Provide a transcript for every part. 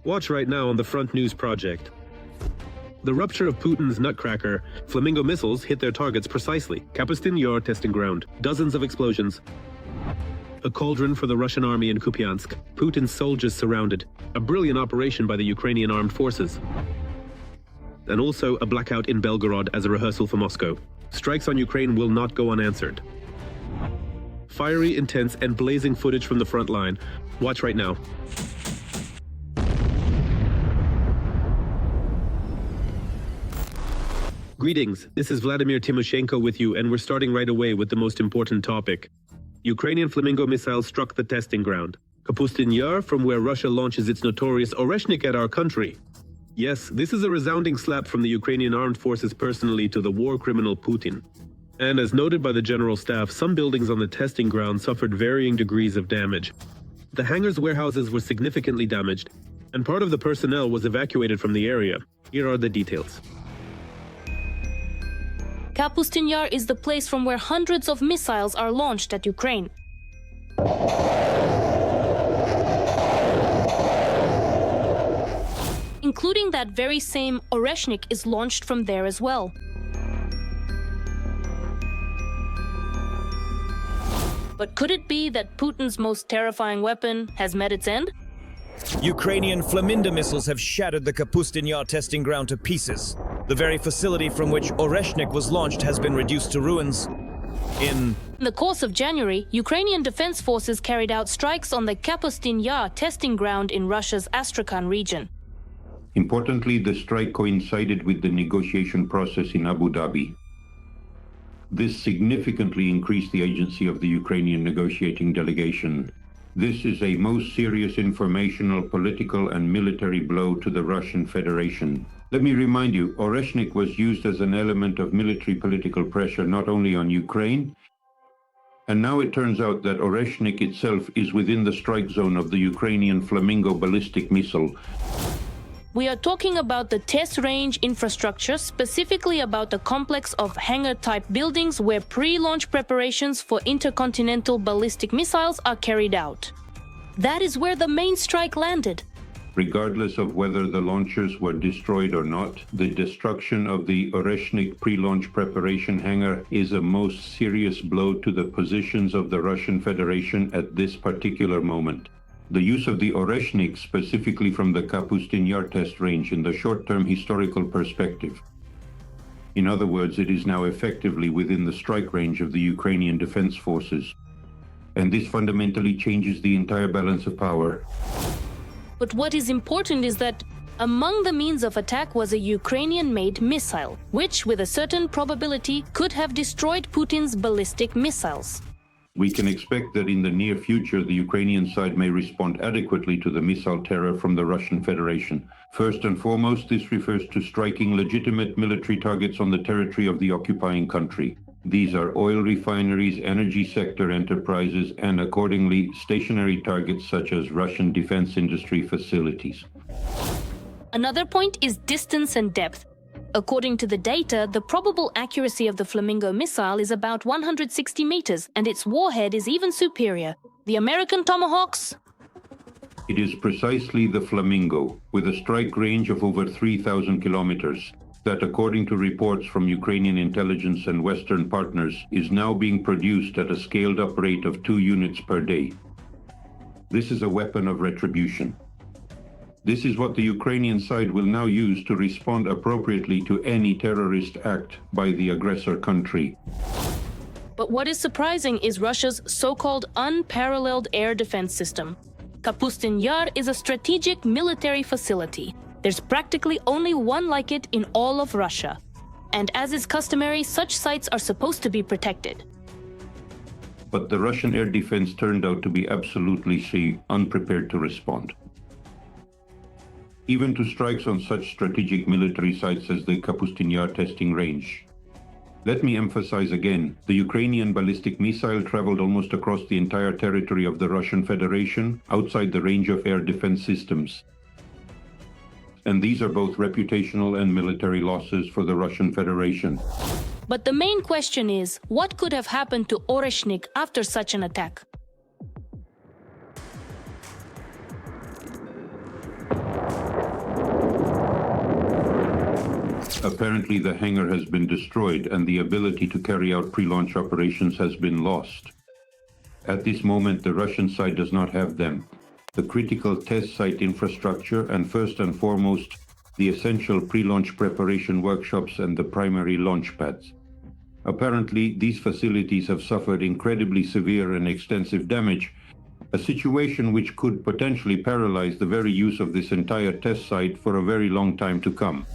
Watch right now on the Front News Project. The rupture of Putin's nutcracker, Flamingo missiles hit their targets precisely. Kapustin Yar testing ground. Dozens of explosions. A cauldron for the Russian army in Kupiansk. Putin's soldiers surrounded. A brilliant operation by the Ukrainian armed forces. And also a blackout in Belgorod as a rehearsal for Moscow. Strikes on Ukraine will not go unanswered. Fiery, intense, and blazing footage from the front line. Watch right now. Greetings, this is Vladimir Timoshenko with you, and we're starting right away with the most important topic. Ukrainian Flamingo missiles struck the testing ground. Kapustin Yar, from where Russia launches its notorious Oreshnik at our country. Yes, this is a resounding slap from the Ukrainian armed forces personally to the war criminal Putin. And as noted by the General Staff, some buildings on the testing ground suffered varying degrees of damage. The hangars' warehouses were significantly damaged, and part of the personnel was evacuated from the area. Here are the details. Kapustin Yar is the place from where hundreds of missiles are launched at Ukraine. Including that very same Oreshnik is launched from there as well. But could it be that Putin's most terrifying weapon has met its end? Ukrainian Flamingo missiles have shattered the Kapustin Yar testing ground to pieces. The very facility from which Oreshnik was launched has been reduced to ruins. In the course of January, Ukrainian defense forces carried out strikes on the Kapustin Yar testing ground in Russia's Astrakhan region. Importantly, the strike coincided with the negotiation process in Abu Dhabi. This significantly increased the agency of the Ukrainian negotiating delegation. This is a most serious informational, political, and military blow to the Russian Federation. Let me remind you, Oreshnik was used as an element of military political pressure not only on Ukraine, and now it turns out that Oreshnik itself is within the strike zone of the Ukrainian Flamingo ballistic missile. We are talking about the test range infrastructure, specifically about the complex of hangar-type buildings where pre-launch preparations for intercontinental ballistic missiles are carried out. That is where the main strike landed. Regardless of whether the launchers were destroyed or not, the destruction of the Oreshnik pre-launch preparation hangar is a most serious blow to the positions of the Russian Federation at this particular moment. The use of the Oreshnik specifically from the Kapustin Yar test range in the short-term historical perspective. In other words, it is now effectively within the strike range of the Ukrainian defense forces. And this fundamentally changes the entire balance of power. But what is important is that among the means of attack was a Ukrainian-made missile, which with a certain probability could have destroyed Putin's ballistic missiles. We can expect that in the near future, the Ukrainian side may respond adequately to the missile terror from the Russian Federation. First and foremost, this refers to striking legitimate military targets on the territory of the occupying country. These are oil refineries, energy sector enterprises, and accordingly, stationary targets such as Russian defense industry facilities. Another point is distance and depth. According to the data, the probable accuracy of the Flamingo missile is about 160 meters, and its warhead is even superior. The American Tomahawks? It is precisely the Flamingo, with a strike range of over 3,000 kilometers, that according to reports from Ukrainian intelligence and Western partners, is now being produced at a scaled-up rate of 2 units per day. This is a weapon of retribution. This is what the Ukrainian side will now use to respond appropriately to any terrorist act by the aggressor country. But what is surprising is Russia's so-called unparalleled air defense system. Kapustin Yar is a strategic military facility. There's practically only one like it in all of Russia. And as is customary, such sites are supposed to be protected. But the Russian air defense turned out to be absolutely unprepared to respond. Even to strikes on such strategic military sites as the Kapustin Yar testing range. Let me emphasize again, the Ukrainian ballistic missile traveled almost across the entire territory of the Russian Federation, outside the range of air defense systems. And these are both reputational and military losses for the Russian Federation. But the main question is, what could have happened to Oreshnik after such an attack? Apparently, the hangar has been destroyed and the ability to carry out pre-launch operations has been lost. At this moment, the Russian side does not have them. The critical test site infrastructure and first and foremost, the essential pre-launch preparation workshops and the primary launch pads. Apparently, these facilities have suffered incredibly severe and extensive damage, a situation which could potentially paralyze the very use of this entire test site for a very long time to come.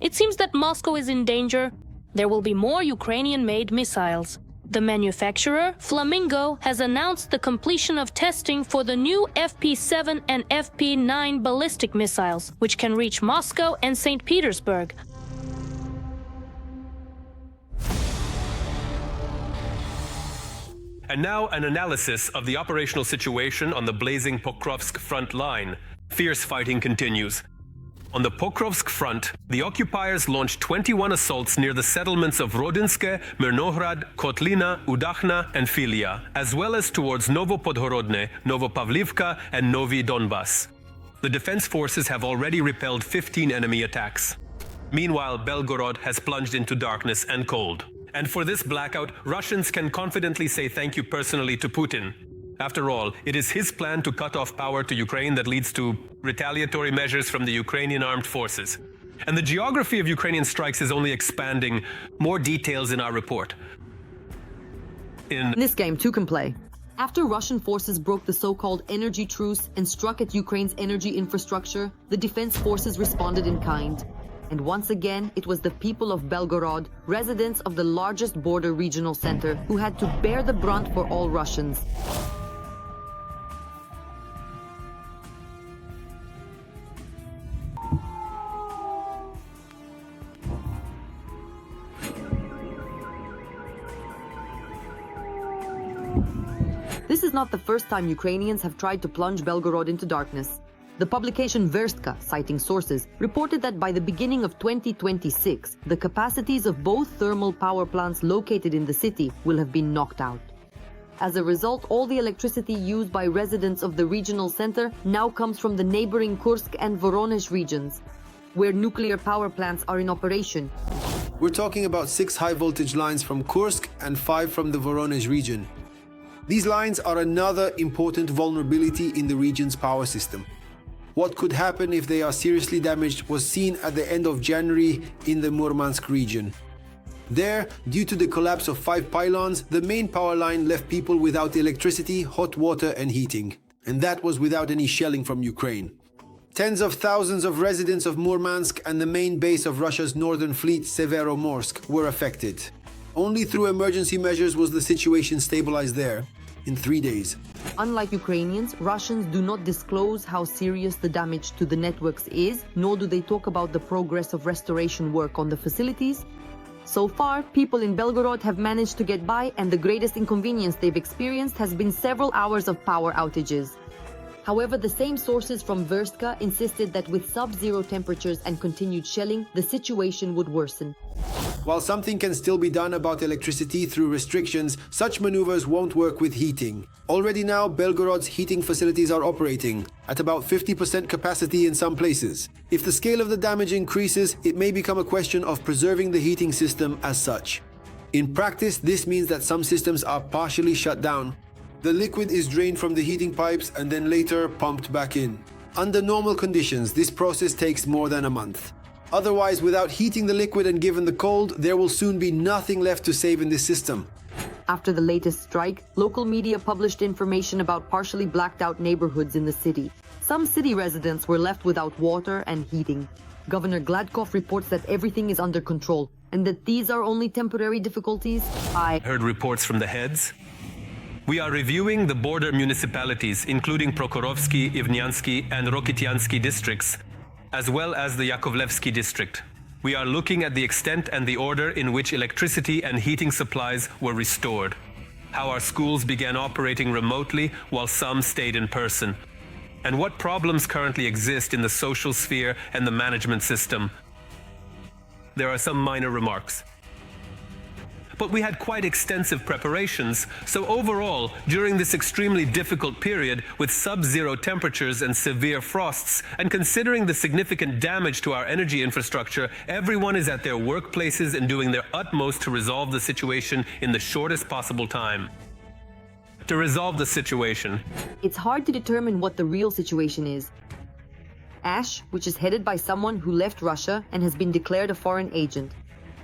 It seems that Moscow is in danger. There will be more Ukrainian-made missiles. The manufacturer, Flamingo, has announced the completion of testing for the new FP7 and FP9 ballistic missiles, which can reach Moscow and St. Petersburg. And now an analysis of the operational situation on the blazing Pokrovsk front line. Fierce fighting continues. On the Pokrovsk front, the occupiers launched 21 assaults near the settlements of Rodinske, Mirnohrad, Kotlina, Udachna and Filia, as well as towards Novopodhorodne, Novopavlivka and Novi Donbas. The defense forces have already repelled 15 enemy attacks. Meanwhile, Belgorod has plunged into darkness and cold. And for this blackout, Russians can confidently say thank you personally to Putin. After all, it is his plan to cut off power to Ukraine that leads to retaliatory measures from the Ukrainian armed forces. And the geography of Ukrainian strikes is only expanding. More details in our report. In this game, two can play. After Russian forces broke the so-called energy truce and struck at Ukraine's energy infrastructure, the defense forces responded in kind. And once again, it was the people of Belgorod, residents of the largest border regional center, who had to bear the brunt for all Russians. This is not the first time Ukrainians have tried to plunge Belgorod into darkness. The publication Verstka, citing sources, reported that by the beginning of 2026, the capacities of both thermal power plants located in the city will have been knocked out. As a result, all the electricity used by residents of the regional center now comes from the neighboring Kursk and Voronezh regions, where nuclear power plants are in operation. We're talking about 6 high-voltage lines from Kursk and 5 from the Voronezh region. These lines are another important vulnerability in the region's power system. What could happen if they are seriously damaged was seen at the end of January in the Murmansk region. There, due to the collapse of 5 pylons, the main power line left people without electricity, hot water and heating. And that was without any shelling from Ukraine. Tens of thousands of residents of Murmansk and the main base of Russia's northern fleet, Severomorsk, were affected. Only through emergency measures was the situation stabilized there, in 3 days. Unlike Ukrainians, Russians do not disclose how serious the damage to the networks is, nor do they talk about the progress of restoration work on the facilities. So far, people in Belgorod have managed to get by, and the greatest inconvenience they've experienced has been several hours of power outages. However, the same sources from Verstka insisted that with sub-zero temperatures and continued shelling, the situation would worsen. While something can still be done about electricity through restrictions, such maneuvers won't work with heating. Already now, Belgorod's heating facilities are operating at about 50% capacity in some places. If the scale of the damage increases, it may become a question of preserving the heating system as such. In practice, this means that some systems are partially shut down. The liquid is drained from the heating pipes and then later pumped back in. Under normal conditions, this process takes more than a month. Otherwise, without heating the liquid and given the cold, there will soon be nothing left to save in this system. After the latest strike, local media published information about partially blacked out neighborhoods in the city. Some city residents were left without water and heating. Governor Gladkov reports that everything is under control and that these are only temporary difficulties. I heard reports from the heads. We are reviewing the border municipalities, including Prokhorovsky, Ivnyansky and Rokityansky districts, as well as the Yakovlevsky district. We are looking at the extent and the order in which electricity and heating supplies were restored, how our schools began operating remotely while some stayed in person, and what problems currently exist in the social sphere and the management system. There are some minor remarks. but we had quite extensive preparations. So overall, during this extremely difficult period with sub-zero temperatures and severe frosts, and considering the significant damage to our energy infrastructure, everyone is at their workplaces and doing their utmost to resolve the situation in the shortest possible time. To resolve the situation, It's hard to determine what the real situation is. Ash, which is headed by someone who left Russia and has been declared a foreign agent.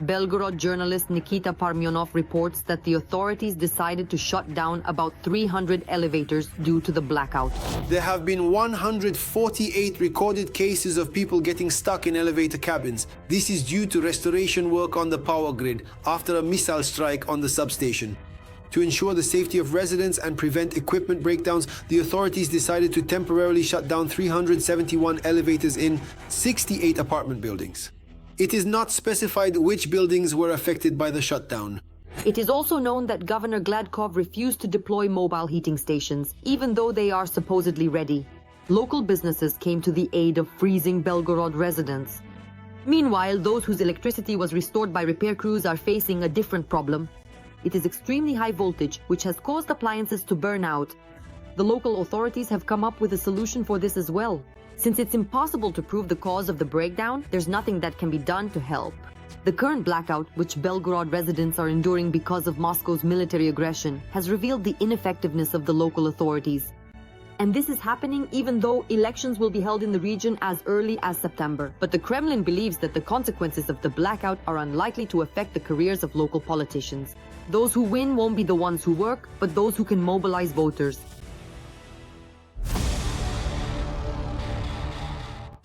Belgorod journalist Nikita Parmenov reports that the authorities decided to shut down about 300 elevators due to the blackout. There have been 148 recorded cases of people getting stuck in elevator cabins. This is due to restoration work on the power grid after a missile strike on the substation. To ensure the safety of residents and prevent equipment breakdowns, the authorities decided to temporarily shut down 371 elevators in 68 apartment buildings. It is not specified which buildings were affected by the shutdown. It is also known that Governor Gladkov refused to deploy mobile heating stations, even though they are supposedly ready. Local businesses came to the aid of freezing Belgorod residents. Meanwhile, those whose electricity was restored by repair crews are facing a different problem. It is extremely high voltage, which has caused appliances to burn out. The local authorities have come up with a solution for this as well. Since it's impossible to prove the cause of the breakdown, there's nothing that can be done to help. The current blackout, which Belgorod residents are enduring because of Moscow's military aggression, has revealed the ineffectiveness of the local authorities. And this is happening even though elections will be held in the region as early as September. But the Kremlin believes that the consequences of the blackout are unlikely to affect the careers of local politicians. Those who win won't be the ones who work, but those who can mobilize voters.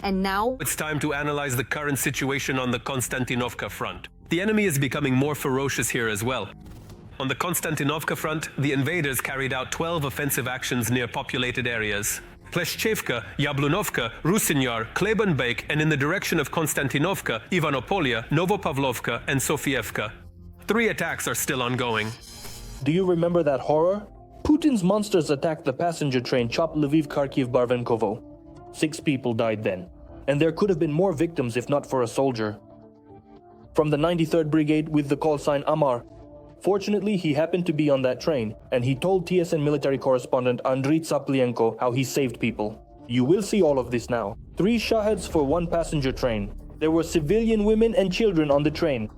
And now, it's time to analyze the current situation on the Konstantinovka front. The enemy is becoming more ferocious here as well. On the Konstantinovka front, the invaders carried out 12 offensive actions near populated areas. Pleshchevka, Yablunovka, Rusinyar, Klebenbeik, and in the direction of Konstantinovka, Ivanopolia, Novopavlovka, and Sofievka. 3 attacks are still ongoing. Do you remember that horror? Putin's monsters attacked the passenger train chopped Lviv-Kharkiv-Barvenkovo. 6 people died then, and there could have been more victims if not for a soldier. From the 93rd Brigade with the call sign Amar. Fortunately, he happened to be on that train, and he told TSN military correspondent Andriy Tsaplienko how he saved people. You will see all of this now. 3 Shaheds for 1 passenger train. There were civilian women and children on the train.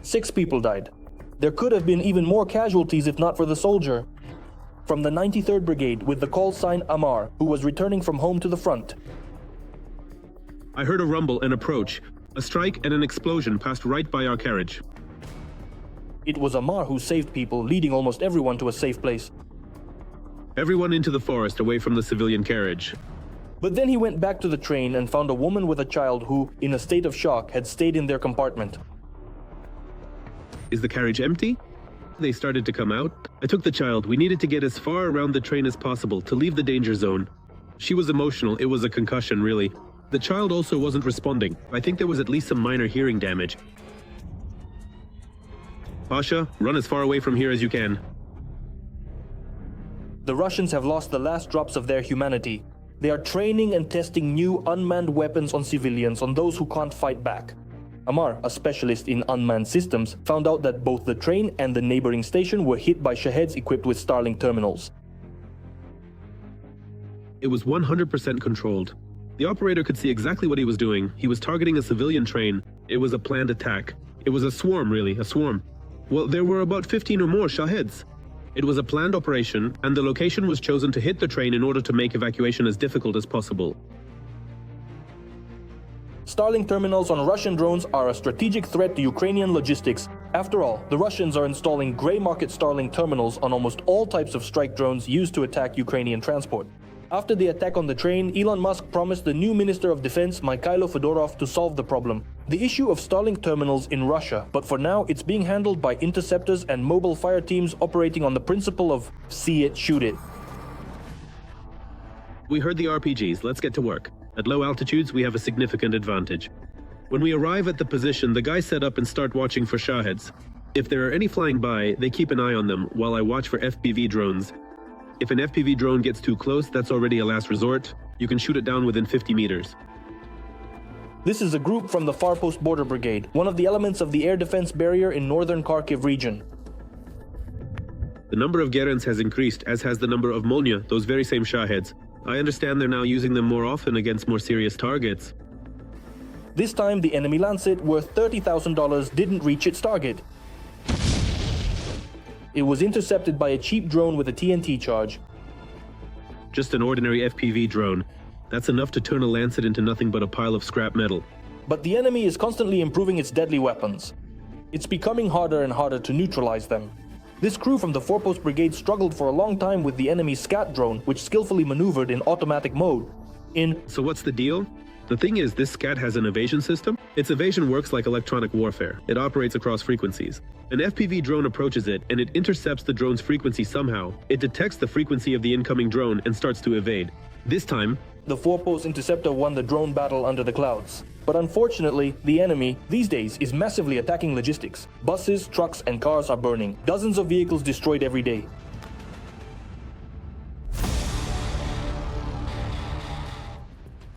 Six people died. There could have been even more casualties if not for the soldier. From the 93rd Brigade with the call sign Amar, who was returning from home to the front. I heard a rumble and approach. A strike and an explosion passed right by our carriage. It was Amar who saved people, leading almost everyone to a safe place. Everyone into the forest away from the civilian carriage. But then he went back to the train and found a woman with a child who, in a state of shock, had stayed in their compartment. Is the carriage empty? They started to come out. I took the child. We needed to get as far around the train as possible to leave the danger zone. She was emotional. It was a concussion, really. The child also wasn't responding. I think there was at least some minor hearing damage. Pasha, run as far away from here as you can. The Russians have lost the last drops of their humanity. They are training and testing new unmanned weapons on civilians, on those who can't fight back. Amar, a specialist in unmanned systems, found out that both the train and the neighboring station were hit by Shaheds equipped with Starlink terminals. It was 100% controlled. The operator could see exactly what he was doing. He was targeting a civilian train. It was a planned attack. It was a swarm, really, a swarm. Well, there were about 15 or more Shaheds. It was a planned operation, and the location was chosen to hit the train in order to make evacuation as difficult as possible. Starlink terminals on Russian drones are a strategic threat to Ukrainian logistics. After all, the Russians are installing grey market Starlink terminals on almost all types of strike drones used to attack Ukrainian transport. After the attack on the train, Elon Musk promised the new Minister of Defense, Mikhailo Fedorov, to solve the problem. The issue of Starlink terminals in Russia, but for now it's being handled by interceptors and mobile fire teams operating on the principle of see it, shoot it. We heard the RPGs, let's get to work. At low altitudes, we have a significant advantage. When we arrive at the position, the guys set up and start watching for Shaheds. If there are any flying by, they keep an eye on them while I watch for FPV drones. If an FPV drone gets too close, that's already a last resort. You can shoot it down within 50 meters. This is a group from the Farpost Border Brigade, one of the elements of the air defense barrier in northern Kharkiv region. The number of Gerents has increased, as has the number of Molnya, those very same Shaheds. I understand they're now using them more often against more serious targets. This time, the enemy Lancet, worth $30,000, didn't reach its target. It was intercepted by a cheap drone with a TNT charge. Just an ordinary FPV drone. That's enough to turn a Lancet into nothing but a pile of scrap metal. But the enemy is constantly improving its deadly weapons. It's becoming harder and harder to neutralize them. This crew from the Forepost Brigade struggled for a long time with the enemy's scat drone, which skillfully maneuvered in automatic mode. So what's the deal? The thing is, this scat has an evasion system. Its evasion works like electronic warfare. It operates across frequencies. An FPV drone approaches it, and it intercepts the drone's frequency somehow. It detects the frequency of the incoming drone and starts to evade. This time, the Forepost Interceptor won the drone battle under the clouds. But unfortunately, the enemy, these days, is massively attacking logistics. Buses, trucks, and cars are burning. Dozens of vehicles destroyed every day.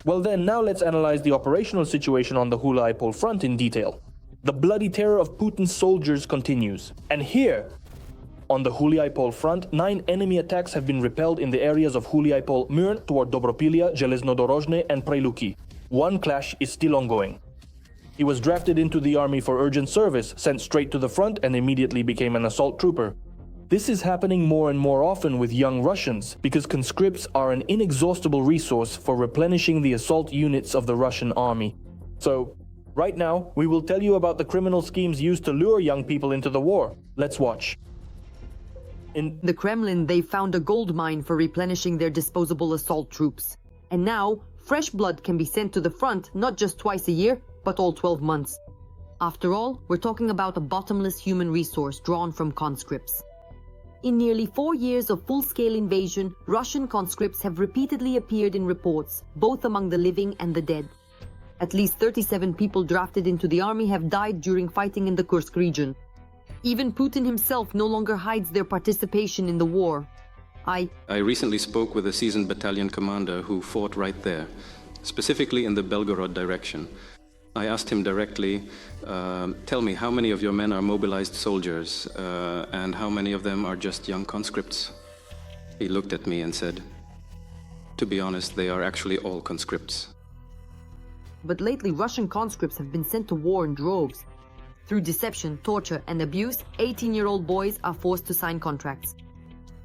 Well then, now let's analyze the operational situation on the Hula-Ipol front in detail. The bloody terror of Putin's soldiers continues. And here, on the Hula-Ipol front, 9 enemy attacks have been repelled in the areas of Hula-Ipol, Myrn toward Dobropilya, Zheleznodorozhny, and Preiluki. One clash is still ongoing. He was drafted into the army for urgent service, sent straight to the front, and immediately became an assault trooper. This is happening more and more often with young Russians, because conscripts are an inexhaustible resource for replenishing the assault units of the Russian army. So, right now, we will tell you about the criminal schemes used to lure young people into the war. Let's watch. In the Kremlin, they found a gold mine for replenishing their disposable assault troops. And now, fresh blood can be sent to the front not just twice a year, but all 12 months. After all, we're talking about a bottomless human resource drawn from conscripts. In nearly 4 years of full-scale invasion, Russian conscripts have repeatedly appeared in reports, both among the living and the dead. At least 37 people drafted into the army have died during fighting in the Kursk region. Even Putin himself no longer hides their participation in the war. I recently spoke with a seasoned battalion commander who fought right there, specifically in the Belgorod direction. I asked him directly, tell me, how many of your men are mobilized soldiers, and how many of them are just young conscripts? He looked at me and said, to be honest, they are actually all conscripts. But lately, Russian conscripts have been sent to war in droves. Through deception, torture, and abuse, 18-year-old boys are forced to sign contracts.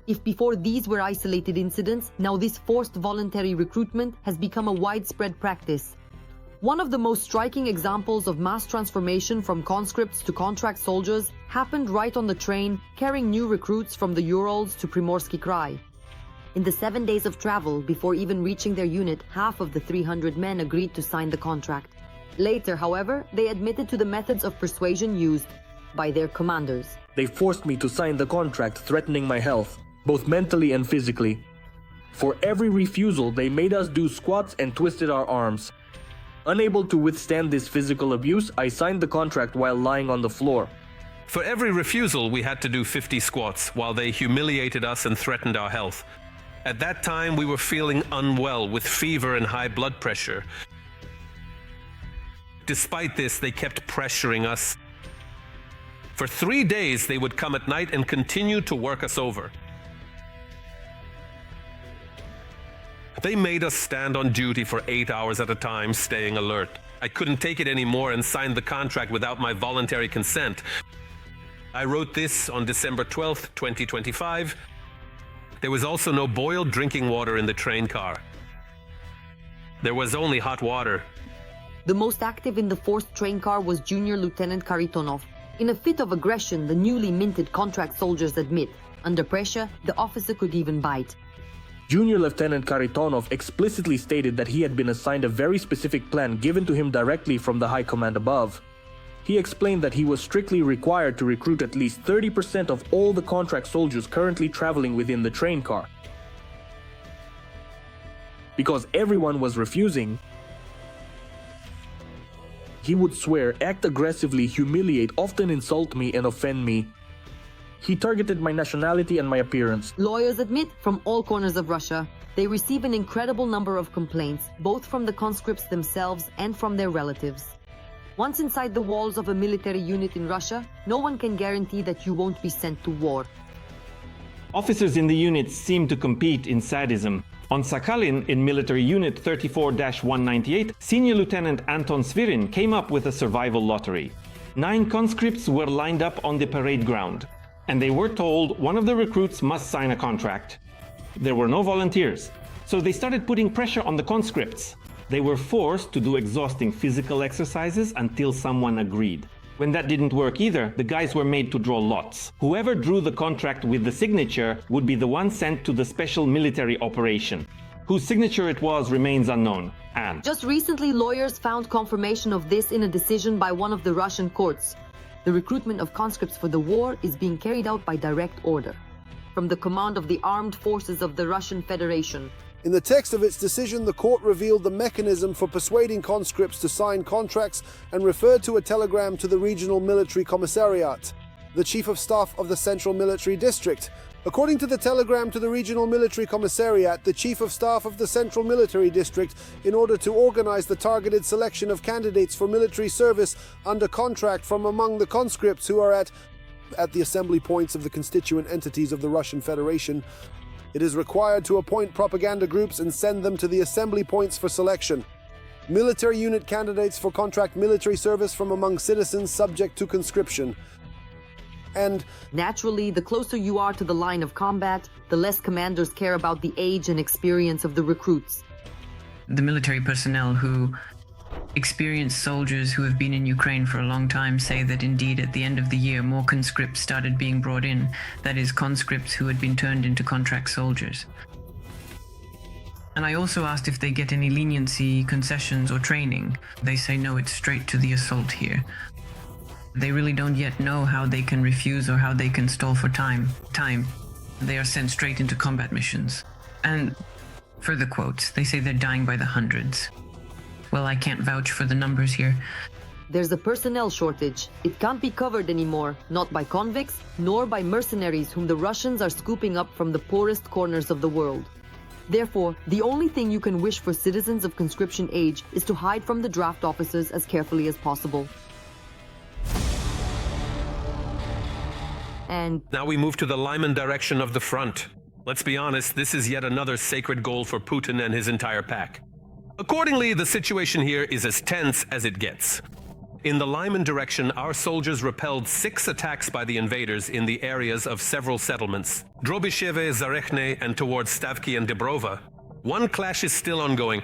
If before these were isolated incidents, now this forced voluntary recruitment has become a widespread practice. One of the most striking examples of mass transformation from conscripts to contract soldiers happened right on the train carrying new recruits from the Urals to Primorsky Krai. In the 7 days of travel, before even reaching their unit, half of the 300 men agreed to sign the contract. Later, however, they admitted to the methods of persuasion used by their commanders. They forced me to sign the contract, threatening my health, both mentally and physically. For every refusal, they made us do squats and twisted our arms. Unable to withstand this physical abuse, I signed the contract while lying on the floor. For every refusal, we had to do 50 squats, while they humiliated us and threatened our health. At that time, we were feeling unwell with fever and high blood pressure. Despite this, they kept pressuring us. For 3 days, they would come at night and continue to work us over. They made us stand on duty for 8 hours at a time, staying alert. I couldn't take it anymore and signed the contract without my voluntary consent. I wrote this on December 12th, 2025. There was also no boiled drinking water in the train car. There was only hot water. The most active in the forced train car was Junior Lieutenant Karitonov. In a fit of aggression, the newly minted contract soldiers admit, under pressure, the officer could even bite. Junior Lieutenant Karitonov explicitly stated that he had been assigned a very specific plan given to him directly from the high command above. He explained that he was strictly required to recruit at least 30% of all the contract soldiers currently traveling within the train car. Because everyone was refusing, he would swear, act aggressively, humiliate, often insult me and offend me. He targeted my nationality and my appearance. Lawyers admit from all corners of Russia, they receive an incredible number of complaints, both from the conscripts themselves and from their relatives. Once inside the walls of a military unit in Russia, no one can guarantee that you won't be sent to war. Officers in the unit seem to compete in sadism. On Sakhalin, in Military Unit 34-198, Senior Lieutenant Anton Svirin came up with a survival lottery. 9 conscripts were lined up on the parade ground, and they were told one of the recruits must sign a contract. There were no volunteers, so they started putting pressure on the conscripts. They were forced to do exhausting physical exercises until someone agreed. When that didn't work either, the guys were made to draw lots. Whoever drew the contract with the signature would be the one sent to the special military operation. Whose signature it was remains unknown. And just recently, lawyers found confirmation of this in a decision by one of the Russian courts. The recruitment of conscripts for the war is being carried out by direct order from the command of the Armed Forces of the Russian Federation. In the text of its decision, the court revealed the mechanism for persuading conscripts to sign contracts and referred to a telegram to the Regional Military Commissariat, the Chief of Staff of the Central Military District. According to the telegram to the Regional Military Commissariat, the Chief of Staff of the Central Military District, in order to organize the targeted selection of candidates for military service under contract from among the conscripts who are at the assembly points of the constituent entities of the Russian Federation, it is required to appoint propaganda groups and send them to the assembly points for selection. Military unit candidates for contract military service from among citizens subject to conscription. And naturally, the closer you are to the line of combat, the less commanders care about the age and experience of the recruits. The military personnel who experienced soldiers who have been in Ukraine for a long time say that indeed at the end of the year more conscripts started being brought in, that is, conscripts who had been turned into contract soldiers. And I also asked if they get any leniency, concessions or training. They say no, it's straight to the assault here. They really don't yet know how they can refuse or how they can stall for time. They are sent straight into combat missions. And further quotes, they say they're dying by the hundreds. Well, I can't vouch for the numbers here. There's a personnel shortage. It can't be covered anymore, not by convicts, nor by mercenaries whom the Russians are scooping up from the poorest corners of the world. Therefore, the only thing you can wish for citizens of conscription age is to hide from the draft officers as carefully as possible. And now we move to the Lyman direction of the front. Let's be honest, this is yet another sacred goal for Putin and his entire pack. Accordingly, the situation here is as tense as it gets. In the Lyman direction, our soldiers repelled 6 attacks by the invaders in the areas of several settlements, Drobisheve, Zarechne, and towards Stavki and Debrova. 1 clash is still ongoing.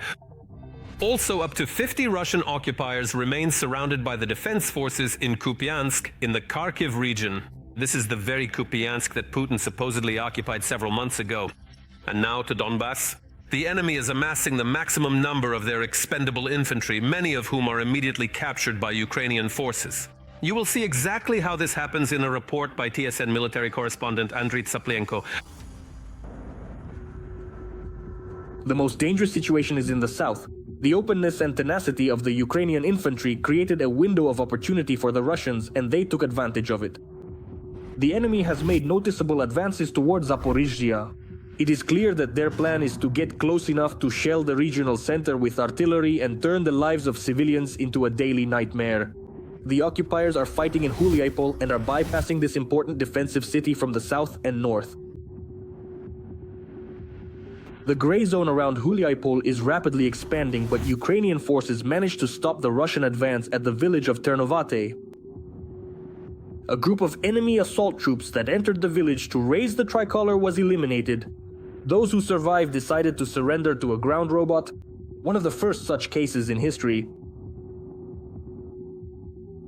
Also, up to 50 Russian occupiers remain surrounded by the defense forces in Kupiansk in the Kharkiv region. This is the very Kupiansk that Putin supposedly occupied several months ago. And now to Donbass. The enemy is amassing the maximum number of their expendable infantry, many of whom are immediately captured by Ukrainian forces. You will see exactly how this happens in a report by TSN military correspondent Andriy Tsaplienko. The most dangerous situation is in the south. The openness and tenacity of the Ukrainian infantry created a window of opportunity for the Russians, and they took advantage of it. The enemy has made noticeable advances towards Zaporizhzhia. It is clear that their plan is to get close enough to shell the regional center with artillery and turn the lives of civilians into a daily nightmare. The occupiers are fighting in Huliaipol and are bypassing this important defensive city from the south and north. The gray zone around Huliaipol is rapidly expanding, but Ukrainian forces managed to stop the Russian advance at the village of Ternovate. A group of enemy assault troops that entered the village to raise the tricolor was eliminated. Those who survived decided to surrender to a ground robot, one of the first such cases in history.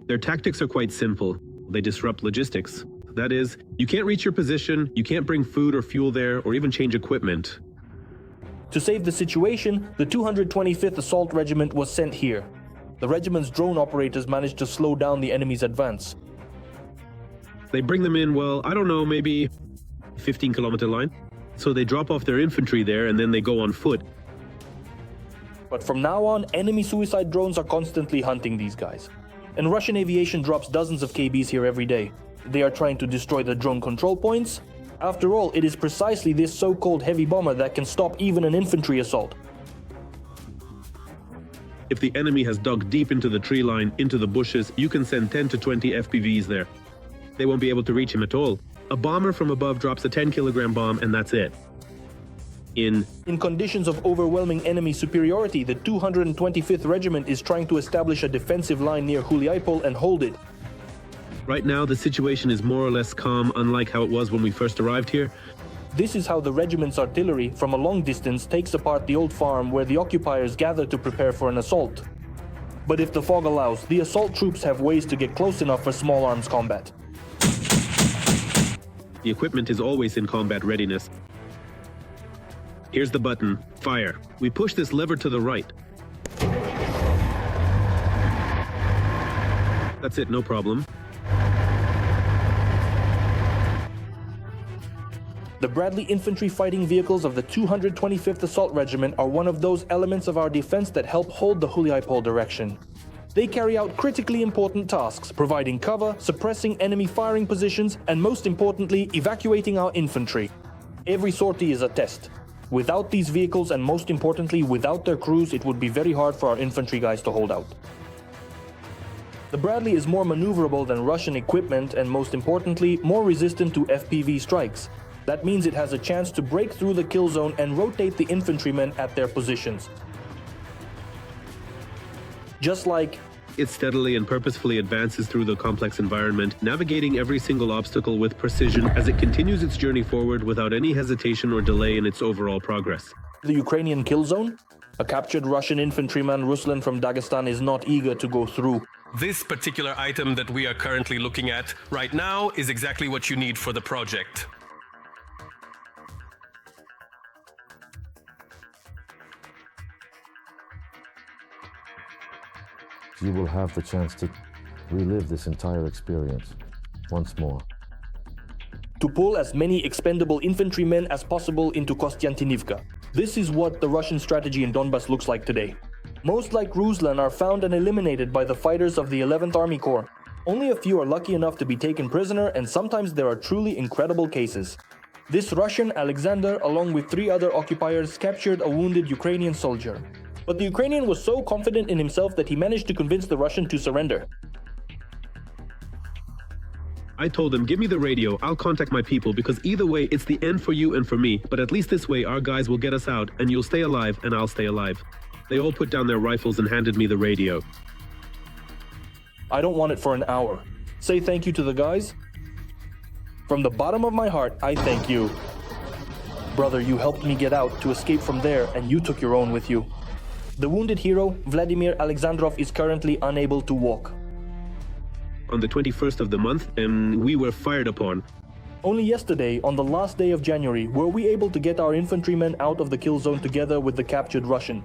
Their tactics are quite simple. They disrupt logistics. That is, you can't reach your position, you can't bring food or fuel there, or even change equipment. To save the situation, the 225th Assault Regiment was sent here. The regiment's drone operators managed to slow down the enemy's advance. They bring them in, well, I don't know, maybe 15-kilometer line. So they drop off their infantry there and then they go on foot. But from now on, enemy suicide drones are constantly hunting these guys. And Russian aviation drops dozens of KBs here every day. They are trying to destroy the drone control points. After all, it is precisely this so-called heavy bomber that can stop even an infantry assault. If the enemy has dug deep into the tree line, into the bushes, you can send 10 to 20 FPVs there. They won't be able to reach him at all. A bomber from above drops a 10-kilogram bomb and that's it. In conditions of overwhelming enemy superiority, the 225th Regiment is trying to establish a defensive line near Huliaipol and hold it. Right now, the situation is more or less calm, unlike how it was when we first arrived here. This is how the regiment's artillery, from a long distance, takes apart the old farm where the occupiers gather to prepare for an assault. But if the fog allows, the assault troops have ways to get close enough for small arms combat. The equipment is always in combat readiness. Here's the button, fire. We push this lever to the right. That's it, no problem. The Bradley infantry fighting vehicles of the 225th Assault Regiment are one of those elements of our defense that help hold the Huliaipol direction. They carry out critically important tasks, providing cover, suppressing enemy firing positions, and most importantly, evacuating our infantry. Every sortie is a test. Without these vehicles, and most importantly, without their crews, it would be very hard for our infantry guys to hold out. The Bradley is more maneuverable than Russian equipment and, most importantly, more resistant to FPV strikes. That means it has a chance to break through the kill zone and rotate the infantrymen at their positions. Just like it steadily and purposefully advances through the complex environment, navigating every single obstacle with precision as it continues its journey forward without any hesitation or delay in its overall progress. the Ukrainian kill zone, a captured Russian infantryman Ruslan from Dagestan is not eager to go through. This particular item that we are currently looking at right now is exactly what you need for the project. You will have the chance to relive this entire experience once more. To pull as many expendable infantrymen as possible into Kostiantynivka. This is what the Russian strategy in Donbass looks like today. Most like Ruslan are found and eliminated by the fighters of the 11th Army Corps. Only a few are lucky enough to be taken prisoner, and sometimes there are truly incredible cases. This Russian, Alexander, along with 3 other occupiers, captured a wounded Ukrainian soldier. But the Ukrainian was so confident in himself that he managed to convince the Russian to surrender. I told him, give me the radio, I'll contact my people, because either way, it's the end for you and for me, but at least this way, our guys will get us out, and you'll stay alive, and I'll stay alive. They all put down their rifles and handed me the radio. I don't want it for an hour. Say thank you to the guys. From the bottom of my heart, I thank you. Brother, you helped me get out to escape from there, and you took your own with you. The wounded hero, Vladimir Alexandrov, is currently unable to walk. On the 21st of the month, we were fired upon. Only yesterday, on the last day of January, were we able to get our infantrymen out of the kill zone together with the captured Russian.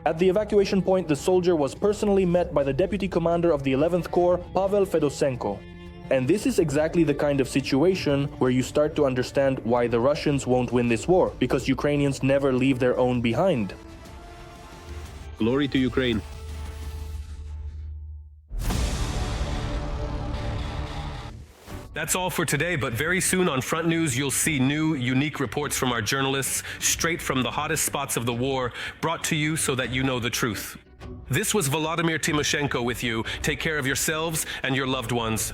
At the evacuation point, the soldier was personally met by the deputy commander of the 11th Corps, Pavel Fedosenko. And this is exactly the kind of situation where you start to understand why the Russians won't win this war, because Ukrainians never leave their own behind. Glory to Ukraine. That's all for today, but very soon on Front News, you'll see new, unique reports from our journalists, straight from the hottest spots of the war, brought to you so that you know the truth. This was Volodymyr Tymoshenko with you. Take care of yourselves and your loved ones.